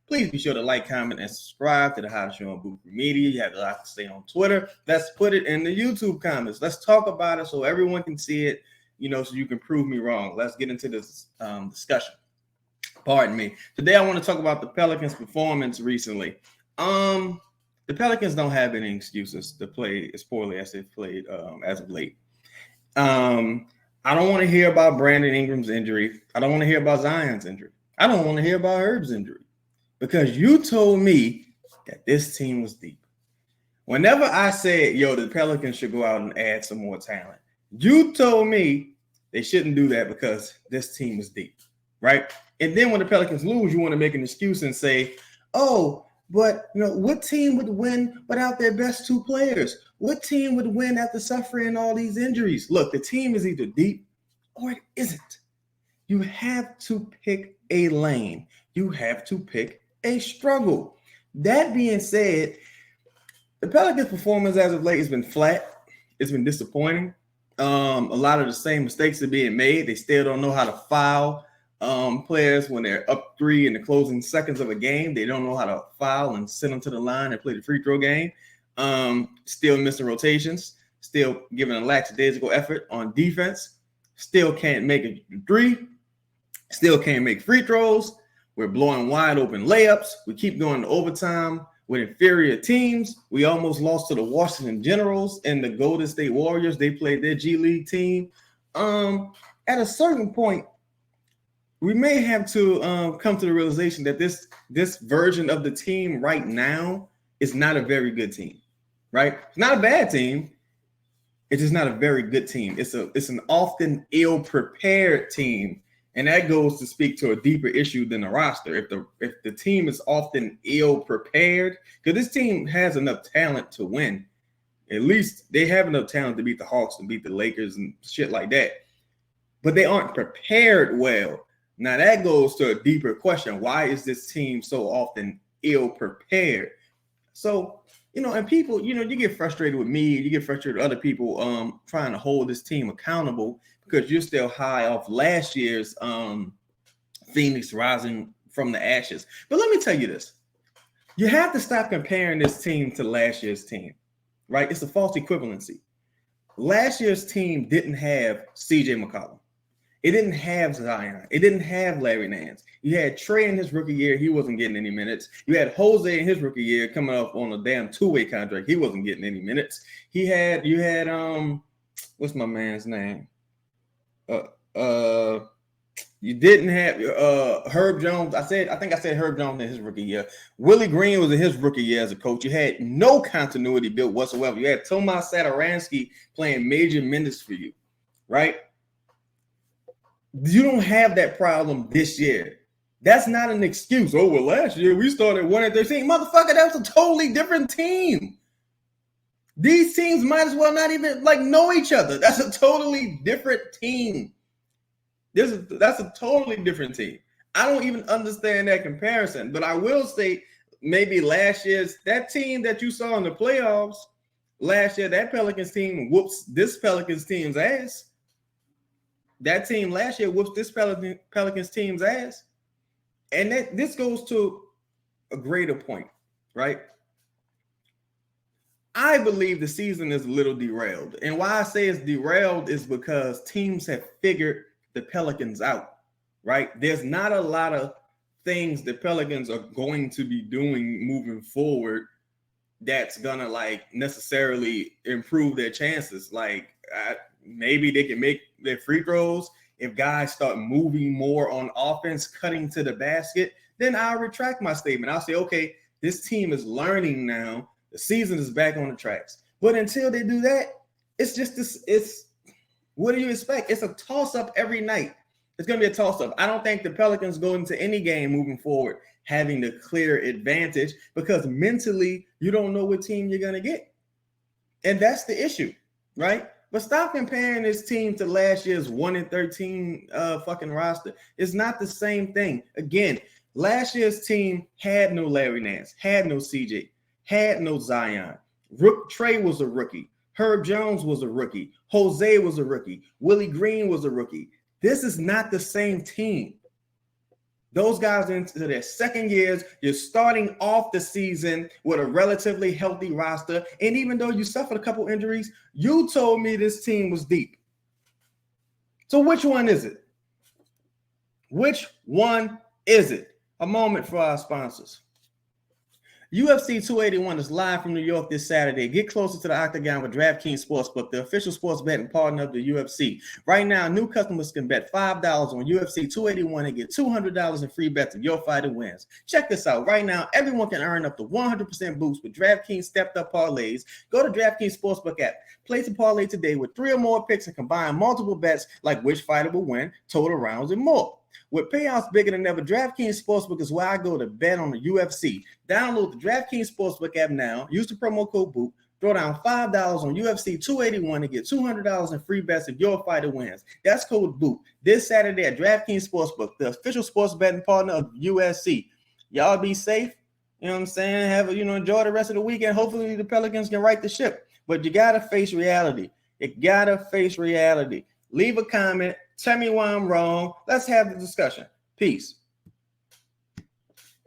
Please be sure to like, comment, and subscribe to the Hottest Show on Booth Media. You have a lot to say on Twitter. Let's put it in the YouTube comments. Let's talk about it so everyone can see it, so you can prove me wrong. Let's get into this discussion. Pardon me. Today, I want to talk about the Pelicans' performance recently. The Pelicans don't have any excuses to play as poorly as they've played as of late. I don't want to hear about Brandon Ingram's injury. I don't want to hear about Zion's injury. I don't want to hear about Herb's injury because you told me that this team was deep. Whenever I said, the Pelicans should go out and add some more talent, you told me they shouldn't do that because this team is deep, right? And then when the Pelicans lose, you want to make an excuse and say, but what team would win without their best two players? What team would win after suffering all these injuries? Look, the team is either deep or it isn't. You have to pick a lane. You have to pick a struggle. That being said, the Pelicans' performance as of late has been flat. It's been disappointing. A lot of the same mistakes are being made. They still don't know how to foul players when they're up 3 in the closing seconds of a game. They don't know how to foul and send them to the line and play the free throw game. Still missing rotations. Still giving a lackadaisical effort on defense. Still can't make a 3. Still can't make free throws. We're blowing wide open layups. We keep going to overtime with inferior teams. We almost lost to the Washington Generals and the Golden State Warriors. They played their G League team. At a certain point, we may have to come to the realization that this version of the team right now is not a very good team, right? It's not a bad team. It's just not a very good team. It's an often ill-prepared team, and that goes to speak to a deeper issue than the roster. If the team is often ill-prepared, because this team has enough talent to win. At least they have enough talent to beat the Hawks and beat the Lakers and shit like that. But they aren't prepared well. Now, that goes to a deeper question. Why is this team so often ill-prepared? So, and people, you get frustrated with me. You get frustrated with other people trying to hold this team accountable because you're still high off last year's Phoenix rising from the ashes. But let me tell you this. You have to stop comparing this team to last year's team, right? It's a false equivalency. Last year's team didn't have C.J. McCollum. It didn't have Zion. It didn't have Larry Nance. You had Trey in his rookie year. He wasn't getting any minutes. You had Jose in his rookie year coming up on a damn 2-way contract. He wasn't getting any minutes. You had what's my man's name? You didn't have Herb Jones. I think I said Herb Jones in his rookie year. Willie Green was in his rookie year as a coach. You had no continuity built whatsoever. You had Tomas Satoransky playing major minutes for you, right? You don't have that problem this year. That's not an excuse. Oh, well, last year we started 1-13. Motherfucker, that was a totally different team. These teams might as well not even know each other. That's a totally different team. That's a totally different team. I don't even understand that comparison, but I will say maybe last year's that team that you saw in the playoffs last year, that Pelicans team whoops this Pelicans team's ass. That team last year whoops this Pelicans team's ass. And this goes to a greater point, right? I believe the season is a little derailed. And why I say it's derailed is because teams have figured the Pelicans out, right? There's not a lot of things the Pelicans are going to be doing moving forward that's going to necessarily improve their chances. Maybe they can make their free throws. If guys start moving more on offense, cutting to the basket, then I'll retract my statement. I'll say, okay, this team is learning now. The season is back on the tracks. But until they do that, it's just this. What do you expect? It's a toss-up every night. It's going to be a toss-up. I don't think the Pelicans go into any game moving forward having the clear advantage because mentally you don't know what team you're going to get. And that's the issue, right? But stop comparing this team to last year's 1-13 fucking roster. It's not the same thing. Again, last year's team had no Larry Nance, had no CJ, had no Zion. Trey was a rookie. Herb Jones was a rookie. Jose was a rookie. Willie Green was a rookie. This is not the same team. Those guys are into their second years. You're starting off the season with a relatively healthy roster. And even though you suffered a couple injuries, you told me this team was deep. So which one is it? Which one is it? A moment for our sponsors. UFC 281 is live from New York this Saturday. Get closer to the octagon with DraftKings Sportsbook, the official sports betting partner of the UFC. Right now, new customers can bet $5 on UFC 281 and get $200 in free bets if your fighter wins. Check this out. Right now, everyone can earn up to 100% boost with DraftKings stepped-up parlays. Go to DraftKings Sportsbook app. Place a parlay today with 3 or more picks and combine multiple bets like which fighter will win, total rounds, and more. With payouts bigger than ever, DraftKings Sportsbook is where I go to bet on the UFC. Download the DraftKings Sportsbook app now. Use the promo code BOOT. Throw down $5 on UFC 281 and get $200 in free bets if your fighter wins. That's code BOOT. This Saturday at DraftKings Sportsbook, the official sports betting partner of UFC. Y'all be safe. You know what I'm saying? Enjoy the rest of the weekend. Hopefully the Pelicans can right the ship. But you got to face reality. Leave a comment. Tell me why I'm wrong. Let's have the discussion. Peace.